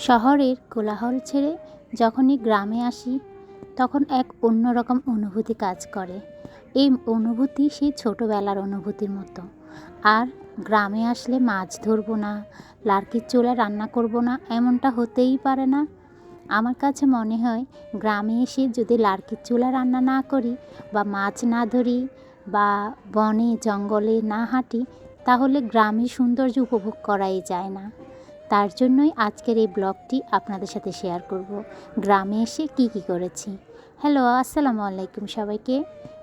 শহরের কোলাহল ছেড়ে যখনই গ্রামে আসি তখন এক অন্যরকম অনুভূতি কাজ করে। এই অনুভূতি সেই ছোটোবেলার অনুভূতির মতো। আর গ্রামে আসলে মাছ ধরবো না, লার্কির চুলায় রান্না করব না, এমনটা হতেই পারে না। আমার কাছে মনে হয় গ্রামে এসে যদি লার্কির চুলায় রান্না না করি বা মাছ না ধরি বা বনে জঙ্গলে না হাঁটি, তাহলে গ্রামের সৌন্দর্য উপভোগ করাই যায় না। তার জন্যই আজকের এই ব্লগটি আপনাদের সাথে শেয়ার করব, গ্রামে এসে কি করেছি। হ্যালো, আসসালামু আলাইকুম সবাইকে।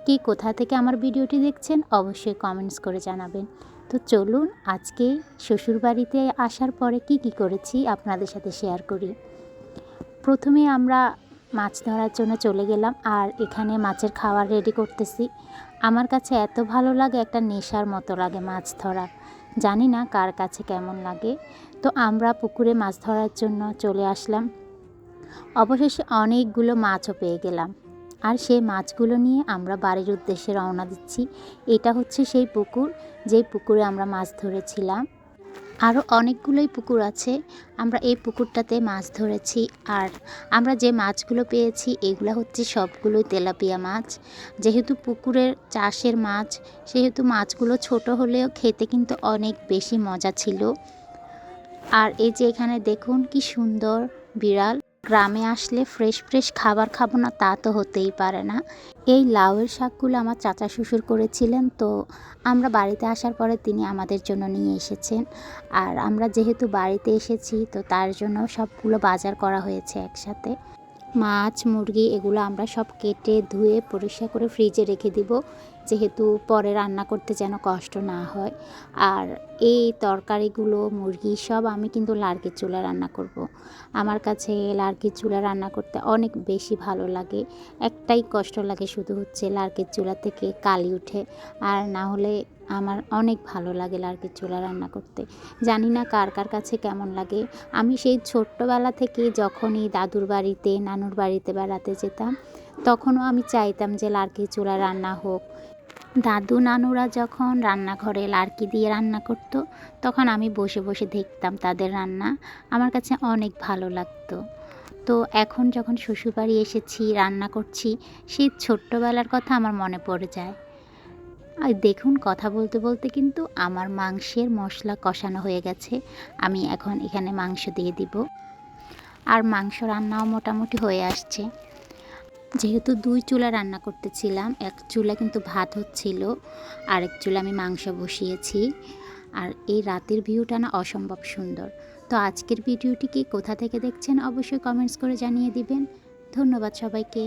কে কোথা থেকে আমার ভিডিওটি দেখছেন অবশ্যই কমেন্টস করে জানাবেন। তো চলুন আজকে শ্বশুরবাড়িতে আসার পরে কি করেছি আপনাদের সাথে শেয়ার করি। প্রথমে আমরা মাছ ধরার জন্য চলে গেলাম, আর এখানে মাছের খাবার রেডি করতেছি। আমার কাছে এত ভালো লাগে, একটা নেশার মতো লাগে মাছ ধরা। জানি না কার কাছে কেমন লাগে। তো আমরা পুকুরে মাছ ধরার জন্য চলে আসলাম। অবশেষে অনেকগুলো মাছও পেয়ে গেলাম, আর সেই মাছগুলো নিয়ে আমরা বাড়ির উদ্দেশ্যে রওনা দিচ্ছি। এটা হচ্ছে সেই পুকুর, যেই পুকুরে আমরা মাছ ধরেছিলাম। আরও অনেকগুলোই পুকুর আছে, আমরা এই পুকুরটাতে মাছ ধরেছি। আর আমরা যে মাছগুলো পেয়েছি এগুলো হচ্ছে সবগুলোই তেলাপিয়া মাছ। যেহেতু পুকুরের চাষের মাছ, সেহেতু মাছগুলো ছোট হলেও খেতে কিন্তু অনেক বেশি মজা ছিল। আর এই যে এখানে দেখুন কি সুন্দর বিড়াল। গ্রামে আসলে ফ্রেশ খাবার খাবো না তা তো হতেই পারে না। এই লাউয়ের শাকগুলো আমার চাচা শ্বশুর করেছিলেন, তো আমরা বাড়িতে আসার পরে তিনি আমাদের জন্য নিয়ে এসেছেন। আর আমরা যেহেতু বাড়িতে এসেছি, তো তার জন্য সবগুলো বাজার করা হয়েছে একসাথে। মাছ মুরগি এগুলো আমরা সব কেটে ধুয়ে পরিষ্কার করে ফ্রিজে রেখে দিব, যেহেতু পরে রান্না করতে যেন কষ্ট না হয়। আর এই তরকারিগুলো মুরগি সব আমি কিন্তু লার্কির চুলায় রান্না করব। আমার কাছে লার্কির চুলা রান্না করতে অনেক বেশি ভালো লাগে। একটাই কষ্ট লাগে, শুধু হচ্ছে লার্কির চুলা থেকে কালি উঠে, আর না হলে আমার অনেক ভালো লাগে লার্কির চুলা রান্না করতে। জানি না কার কাছে কেমন লাগে। আমি সেই ছোট্টবেলা থেকে যখনই দাদুর বাড়িতে নানুর বাড়িতে বেড়াতে যেতাম, তখনও আমি চাইতাম যে লার্কির চুলা রান্না হোক। দাদু নানুরা যখন রান্নাঘরে লার্কি দিয়ে রান্না করতো, তখন আমি বসে বসে দেখতাম তাদের রান্না। আমার কাছে অনেক ভালো লাগতো। তো এখন যখন শ্বশুরবাড়ি এসেছি, রান্না করছি, সেই ছোট্টবেলার কথা আমার মনে পড়ে যায়। আর দেখুন কথা বলতে বলতে কিন্তু আমার মাংসের মশলা কষানো হয়ে গেছে। আমি এখন এখানে মাংস দিয়ে দিব। আর মাংস রান্নাও মোটামুটি হয়ে আসছে। যেহেতু 2 চুলা রান্না করতেছিলাম, এক চুলা কিন্তু ভাত হচ্ছিল, আরেক চুলা আমি মাংস বসিয়েছি। আর এই রাতের ভিউটা না অসম্ভব সুন্দর। তো আজকের ভিডিওটি কি কোথা থেকে দেখছেন অবশ্যই কমেন্টস করে জানিয়ে দিবেন। ধন্যবাদ সবাইকে।